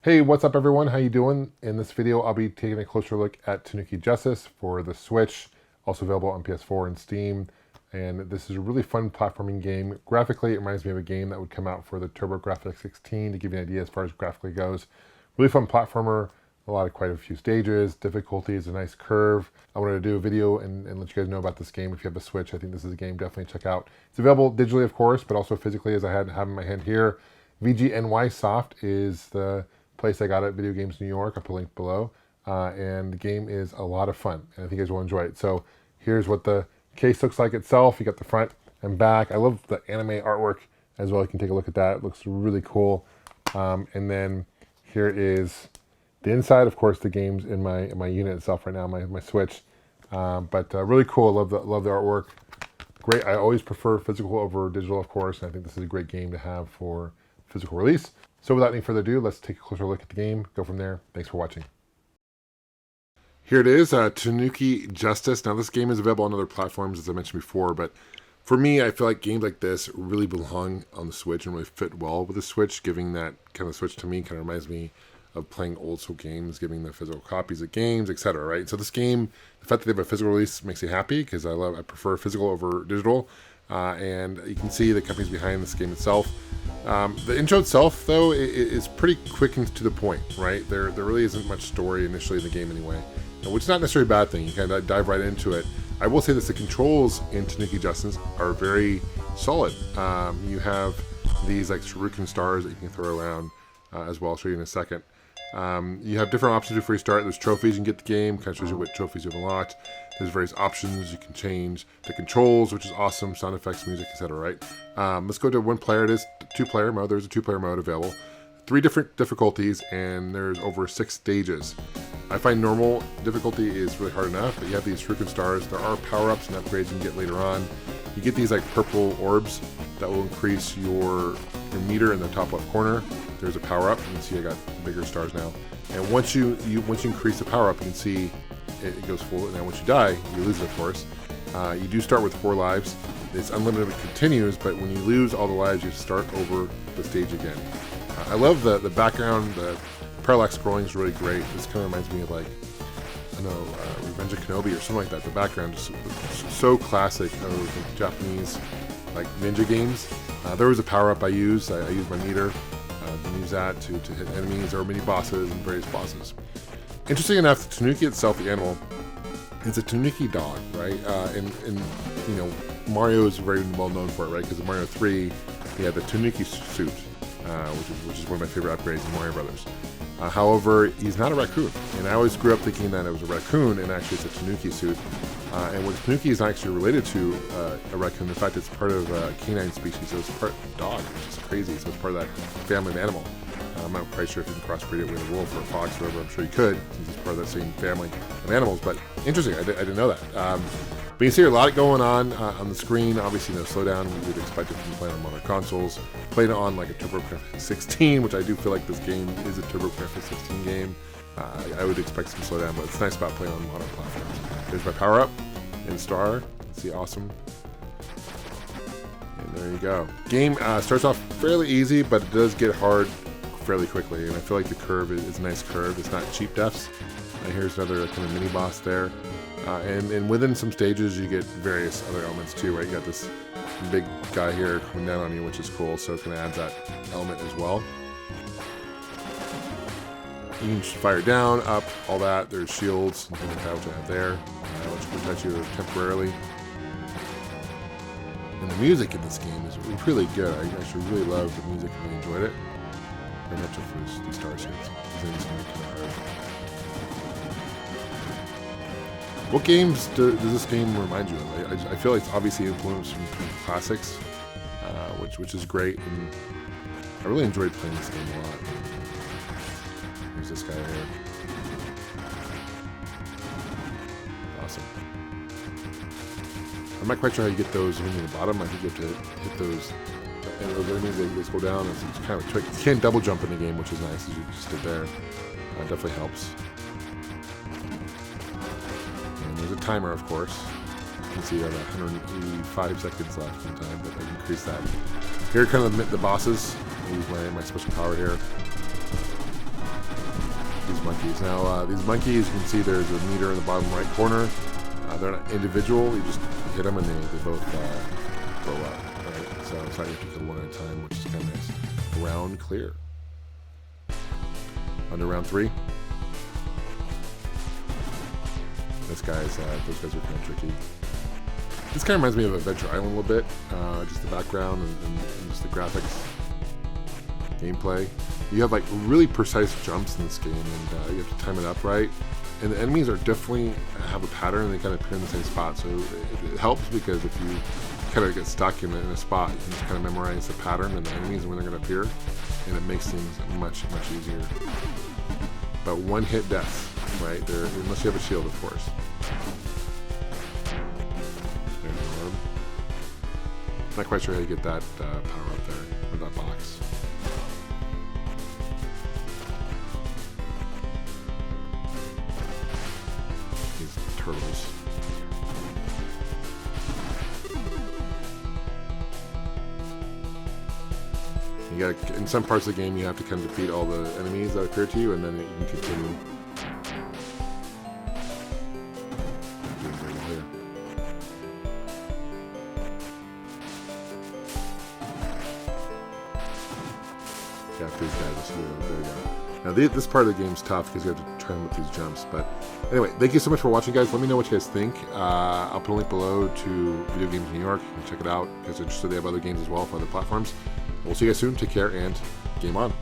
Hey, what's up everyone? How you doing? In this video, I'll be taking a closer look at Tanuki Justice for the Switch, also available on PS4 and Steam. And this is a really fun platforming game. Graphically, it reminds me of a game that would come out for the TurboGrafx 16 to give you an idea as far as graphically goes. Really fun platformer, quite a few stages, difficulty is a nice curve. I wanted to do a video and let you guys know about this game. If you have a Switch, I think this is a game definitely check out. It's available digitally, of course, but also physically, as I have in my hand here. VGNY Soft is the place I got it, Video Games New York. I'll put a link below. And the game is a lot of fun, and I think you guys will enjoy it. So here's what the case looks like itself. You got the front and back. I love the anime artwork as well. You can take a look at that. It looks really cool. And then here is the inside. Of course, the game's in my unit itself right now, my Switch. But really cool. Love the artwork. Great. I always prefer physical over digital, of course, and I think this is a great game to have for physical release. So without any further ado, let's take a closer look at the game, go from there. Thanks for watching. Here it is, Tanuki Justice. Now this game is available on other platforms, as I mentioned before, but for me, I feel like games like this really belong on the Switch and really fit well with the Switch, giving that kind of Switch to me kind of reminds me of playing old school games, giving the physical copies of games, etc. Right? So this game, the fact that they have a physical release makes me happy because I prefer physical over digital. And you can see the companies behind this game itself. The intro itself, though, is pretty quick and to the point, right? There really isn't much story initially in the game anyway, which is not necessarily a bad thing. You kind of dive right into it. I will say this, the controls in Tanuki Justice are very solid. You have these like shuriken stars that you can throw around as well. I'll show you in a second. You have different options before you start. There's trophies you can get the game, kind of shows you what trophies you've unlocked. There's various options you can change. The controls, which is awesome, sound effects, music, etc. Right? Let's go to one player. It is two-player mode. There's a two-player mode available. 3 different difficulties, and there's over 6 stages. I find normal difficulty is really hard enough, but you have these shuriken stars. There are power-ups and upgrades you can get later on. You get these like purple orbs that will increase your meter in the top left corner. There's a power-up. You can see I got bigger stars now. And once you increase the power-up, you can see it goes full. And then once you die, you lose it, of course. You do start with 4 lives. It's unlimited, it continues, but when you lose all the lives, you start over the stage again. I love the background. The parallax scrolling is really great. This kind of reminds me of like, I don't know, Revenge of Kenobi or something like that. The background is so classic of Japanese like ninja games. There was a power-up I used. I used my meter. Can use that to hit enemies or mini bosses and various bosses. Interesting enough, the Tanuki itself, the animal, is a Tanuki dog, right? And you know, Mario is very well known for it, right? Because in Mario 3, he had the Tanuki suit, which is one of my favorite upgrades in Mario Brothers. However, he's not a raccoon, and I always grew up thinking that it was a raccoon, and actually it's a Tanuki suit. And what Tanuki is not actually related to a raccoon. In fact, it's part of a canine species, so it's part dog, which is crazy. So it's part of that family of animal. I'm not quite sure if you can crossbreed it with a wolf or a fox or whatever. I'm sure you could, since it's part of that same family of animals. But interesting, I didn't know that. But you see a lot going on the screen. Obviously, no slowdown. We would expect it from playing on modern consoles. Playing it on like a TurboGrafx 16, which I do feel like this game is a TurboGrafx 16 game. I would expect some slowdown, but it's nice about playing on modern platforms. There's my power up and star. See, awesome. And there you go. Game starts off fairly easy, but it does get hard fairly quickly. And I feel like the curve is a nice curve. It's not cheap deaths. And here's another kind of mini boss there. And within some stages, you get various other elements too, right? You got this big guy here coming down on you, which is cool. So it kind of adds that element as well. You can fire down, up, all that. There's shields and things like that, which I have there, which protect you temporarily. And the music in this game is really good. I actually really love the music and really enjoyed it. Very much for these star suits. What games does this game remind you of? I feel like it's obviously influenced from classics, which is great. And I really enjoyed playing this game a lot. Here's this guy here. Awesome. I'm not quite sure how you get those when you're at the bottom. I think you have to hit those, and those enemies, they just go down. It's kind of a trick. You can't double jump in the game, which is nice, as you just did there. Definitely helps. And there's a timer, of course. You can see I have 185 seconds left in time, but I can increase that. Here are kind of the bosses. I'll use my special power here. these monkeys. Now, these monkeys, you can see there's a meter in the bottom right corner. They're not individual. You just hit them and they both blow up. Right? So it's not you have to kill one at a time, which is kind of nice. Round clear. Under round 3. Those guys are kind of tricky. This kind of reminds me of Adventure Island a little bit. Just the background and just the graphics. Gameplay. You have like really precise jumps in this game, and you have to time it up right. And the enemies are definitely have a pattern, and they kind of appear in the same spot. So it helps because if you kind of get stuck in a spot, you can just kind of memorize the pattern and the enemies and when they're going to appear, and it makes things much easier. But one hit death, right? There, unless you have a shield, of course. There's an orb. Not quite sure how you get that power up there, or that box. These turtles. You gotta, in some parts of the game, you have to kind of defeat all the enemies that appear to you, and then you can continue. After these guys, there you go. Now this part of the game is tough because you have to try and make these jumps. But anyway, thank you so much for watching, guys. Let me know what you guys think. I'll put a link below to Video Games New York. You can check it out if you're interested. They have other games as well for other platforms. We'll see you guys soon. Take care and game on.